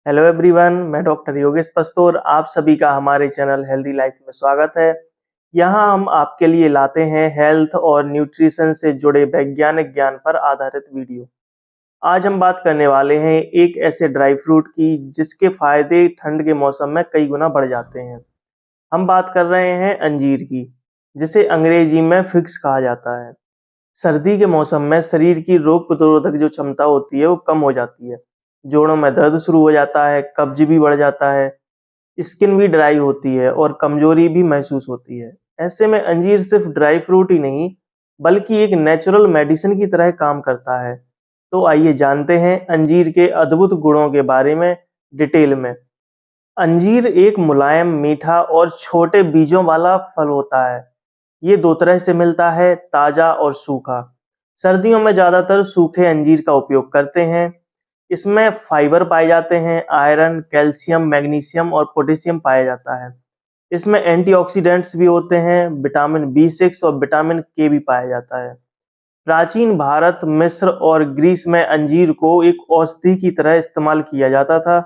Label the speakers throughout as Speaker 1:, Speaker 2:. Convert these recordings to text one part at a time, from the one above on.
Speaker 1: Hello everyone, मैं doctor Yogesh पस्तोर। आप सभी का हमारे चैनल हेल्दी लाइफ में स्वागत है। यहाँ हम आपके लिए लाते हैं हेल्थ और न्यूट्रिशन से जुड़े वैज्ञानिक ज्ञान पर आधारित वीडियो। आज हम बात करने वाले हैं एक ऐसे ड्राई फ्रूट की जिसके फायदे ठंड के मौसम में कई गुना बढ़ जाते हैं। हम बात कर रहे हैं अंजीर की, जिसे अंग्रेजी में फिग्स कहा जाता है। सर्दी के मौसम में शरीर की रोग प्रतिरोधक जो क्षमता होती है वो कम हो जाती है। जोड़ों में दर्द शुरू हो जाता है, कब्ज भी बढ़ जाता है, स्किन भी ड्राई होती है और कमजोरी भी महसूस होती है। ऐसे में अंजीर सिर्फ ड्राई फ्रूट ही नहीं, बल्कि एक नेचुरल मेडिसिन की तरह काम करता है। तो आइए जानते हैं अंजीर के अद्भुत गुणों के बारे में डिटेल में। अंजीर एक मुलायम, मीठा और छोटे बीजों वाला फल होता है। ये दो तरह से मिलता है, ताजा और सूखा। सर्दियों में ज्यादातर सूखे अंजीर का उपयोग करते हैं। इसमें फाइबर पाए जाते हैं, आयरन, कैल्शियम, मैग्नीशियम और पोटेशियम पाया जाता है। इसमें एंटीऑक्सीडेंट्स भी होते हैं, विटामिन बी 6 और विटामिन के भी पाया जाता है। प्राचीन भारत, मिस्र और ग्रीस में अंजीर को एक औषधि की तरह इस्तेमाल किया जाता था।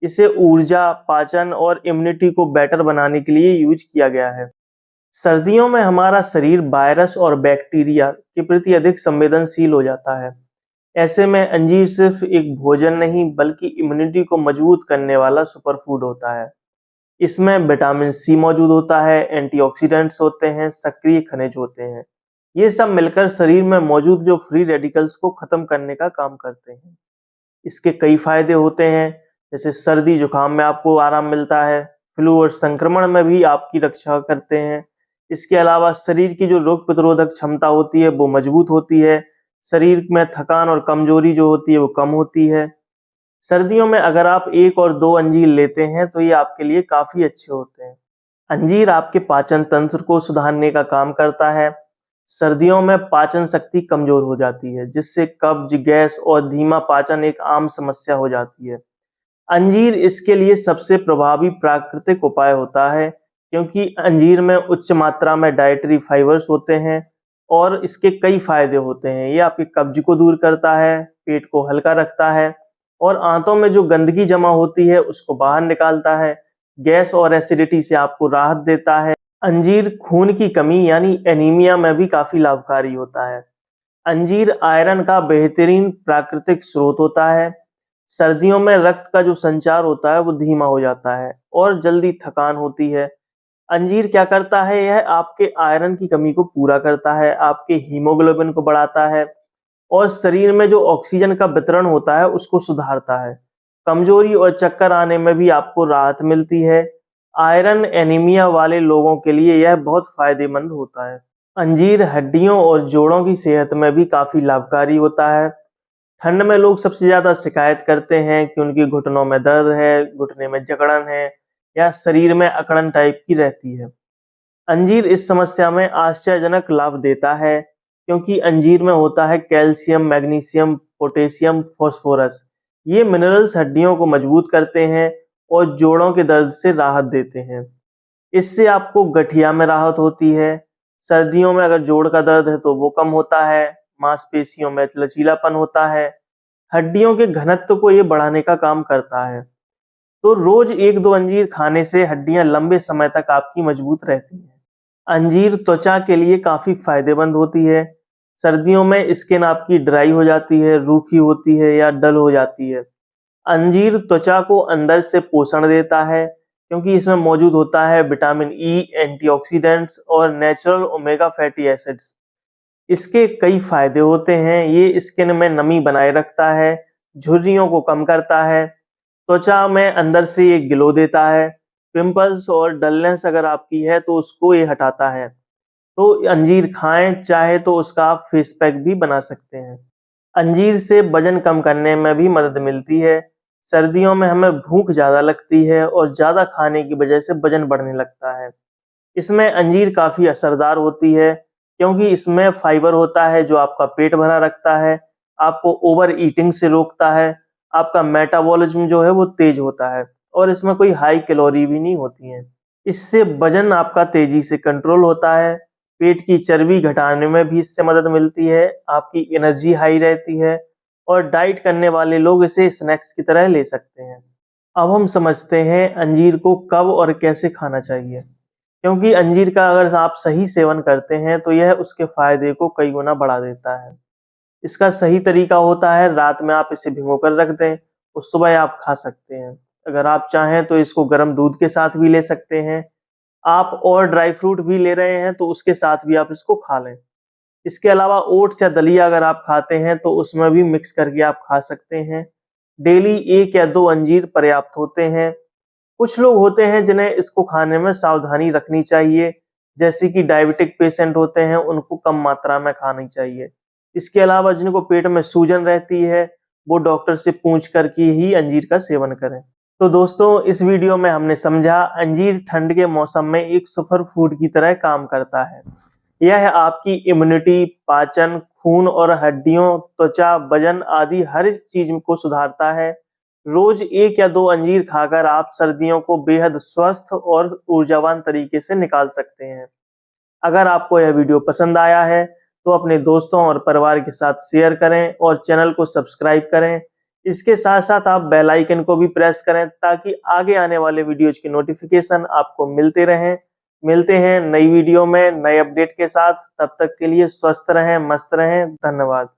Speaker 1: इसे ऊर्जा, पाचन और इम्यूनिटी को बेटर बनाने के लिए यूज किया गया है। सर्दियों में हमारा शरीर वायरस और बैक्टीरिया के प्रति अधिक संवेदनशील हो जाता है। ऐसे में अंजीर सिर्फ एक भोजन नहीं, बल्कि इम्यूनिटी को मजबूत करने वाला सुपर फूड होता है। इसमें विटामिन सी मौजूद होता है, एंटीऑक्सीडेंट्स होते हैं, सक्रिय खनिज होते हैं। ये सब मिलकर शरीर में मौजूद जो फ्री रेडिकल्स को खत्म करने का काम करते हैं। इसके कई फायदे होते हैं, जैसे सर्दी जुकाम में आपको आराम मिलता है, फ्लू और संक्रमण में भी आपकी रक्षा करते हैं। इसके अलावा शरीर की जो रोग प्रतिरोधक क्षमता होती है वो मजबूत होती है। शरीर में थकान और कमजोरी जो होती है वो कम होती है। सर्दियों में अगर आप 1 और 2 अंजीर लेते हैं तो ये आपके लिए काफ़ी अच्छे होते हैं। अंजीर आपके पाचन तंत्र को सुधारने का काम करता है। सर्दियों में पाचन शक्ति कमज़ोर हो जाती है, जिससे कब्ज़, गैस और धीमा पाचन एक आम समस्या हो जाती है। अंजीर इसके लिए सबसे प्रभावी प्राकृतिक उपाय होता है, क्योंकि अंजीर में उच्च मात्रा में डाइटरी फाइबर्स होते हैं और इसके कई फायदे होते हैं। ये आपके कब्ज को दूर करता है, पेट को हल्का रखता है और आंतों में जो गंदगी जमा होती है उसको बाहर निकालता है। गैस और एसिडिटी से आपको राहत देता है। अंजीर खून की कमी यानी एनीमिया में भी काफी लाभकारी होता है। अंजीर आयरन का बेहतरीन प्राकृतिक स्रोत होता है। सर्दियों में रक्त का जो संचार होता है वो धीमा हो जाता है और जल्दी थकान होती है। अंजीर क्या करता है, यह आपके आयरन की कमी को पूरा करता है, आपके हीमोग्लोबिन को बढ़ाता है और शरीर में जो ऑक्सीजन का वितरण होता है उसको सुधारता है। कमजोरी और चक्कर आने में भी आपको राहत मिलती है। आयरन एनीमिया वाले लोगों के लिए यह बहुत फायदेमंद होता है। अंजीर हड्डियों और जोड़ों की सेहत में भी काफी लाभकारी होता है। ठंड में लोग सबसे ज्यादा शिकायत करते हैं कि उनकी घुटनों में दर्द है, घुटने में जकड़न है या शरीर में अकड़न टाइप की रहती है। अंजीर इस समस्या में आश्चर्यजनक लाभ देता है, क्योंकि अंजीर में होता है कैल्शियम, मैग्नीशियम, पोटेशियम, फास्फोरस। ये मिनरल्स हड्डियों को मजबूत करते हैं और जोड़ों के दर्द से राहत देते हैं। इससे आपको गठिया में राहत होती है। सर्दियों में अगर जोड़ का दर्द है तो वो कम होता है। मांसपेशियों में लचीलापन होता है। हड्डियों के घनत्व को ये बढ़ाने का काम करता है। तो रोज 1-2 अंजीर खाने से हड्डियां लंबे समय तक आपकी मजबूत रहती हैं। अंजीर त्वचा के लिए काफी फायदेमंद होती है। सर्दियों में स्किन आपकी ड्राई हो जाती है, रूखी होती है या डल हो जाती है। अंजीर त्वचा को अंदर से पोषण देता है, क्योंकि इसमें मौजूद होता है विटामिन ई, एंटीऑक्सीडेंट्स और नेचुरल ओमेगा फैटी एसिड्स। इसके कई फायदे होते हैं। ये स्किन में नमी बनाए रखता है, झुर्रियों को कम करता है, त्वचा में अंदर से ये ग्लो देता है। पिंपल्स और डलनेस अगर आपकी है तो उसको ये हटाता है। तो अंजीर खाएं, चाहे तो उसका आप फेस पैक भी बना सकते हैं। अंजीर से वजन कम करने में भी मदद मिलती है। सर्दियों में हमें भूख ज्यादा लगती है और ज्यादा खाने की वजह से वजन बढ़ने लगता है। इसमें अंजीर काफी असरदार होती है, क्योंकि इसमें फाइबर होता है जो आपका पेट भरा रखता है, आपको ओवर ईटिंग से रोकता है, आपका मेटाबॉलिज्म जो है वो तेज होता है और इसमें कोई हाई कैलोरी भी नहीं होती है। इससे वजन आपका तेजी से कंट्रोल होता है। पेट की चर्बी घटाने में भी इससे मदद मिलती है, आपकी एनर्जी हाई रहती है और डाइट करने वाले लोग इसे स्नैक्स की तरह ले सकते हैं। अब हम समझते हैं अंजीर को कब और कैसे खाना चाहिए। क्योंकि अंजीर का अगर आप सही सेवन करते हैं तो यह उसके फायदे को कई गुना बढ़ा देता है। इसका सही तरीका होता है रात में आप इसे भिगोकर रख दें और सुबह आप खा सकते हैं। अगर आप चाहें तो इसको गर्म दूध के साथ भी ले सकते हैं। आप और ड्राई फ्रूट भी ले रहे हैं तो उसके साथ भी आप इसको खा लें। इसके अलावा ओट्स या दलिया अगर आप खाते हैं तो उसमें भी मिक्स करके आप खा सकते हैं। डेली 1 या 2 अंजीर पर्याप्त होते हैं। कुछ लोग होते हैं जिन्हें इसको खाने में सावधानी रखनी चाहिए, जैसे कि डायबिटिक पेशेंट होते हैं, उनको कम मात्रा में खानी चाहिए। इसके अलावा जिनको पेट में सूजन रहती है, वो डॉक्टर से पूछ कर के ही अंजीर का सेवन करें। तो दोस्तों, इस वीडियो में हमने समझा अंजीर ठंड के मौसम में एक सुपर फूड की तरह काम करता है। यह आपकी इम्यूनिटी, पाचन, खून और हड्डियों, त्वचा, वजन आदि हर चीज को सुधारता है। रोज 1 या 2 अंजीर खाकर आप सर्दियों को बेहद स्वस्थ और ऊर्जावान तरीके से निकाल सकते हैं। अगर आपको यह वीडियो पसंद आया है तो अपने दोस्तों और परिवार के साथ शेयर करें और चैनल को सब्सक्राइब करें। इसके साथ-साथ आप बेल आइकन को भी प्रेस करें ताकि आगे आने वाले वीडियोज की नोटिफिकेशन आपको मिलते रहें। मिलते हैं नई वीडियो में नए अपडेट के साथ। तब तक के लिए स्वस्थ रहें, मस्त रहें। धन्यवाद।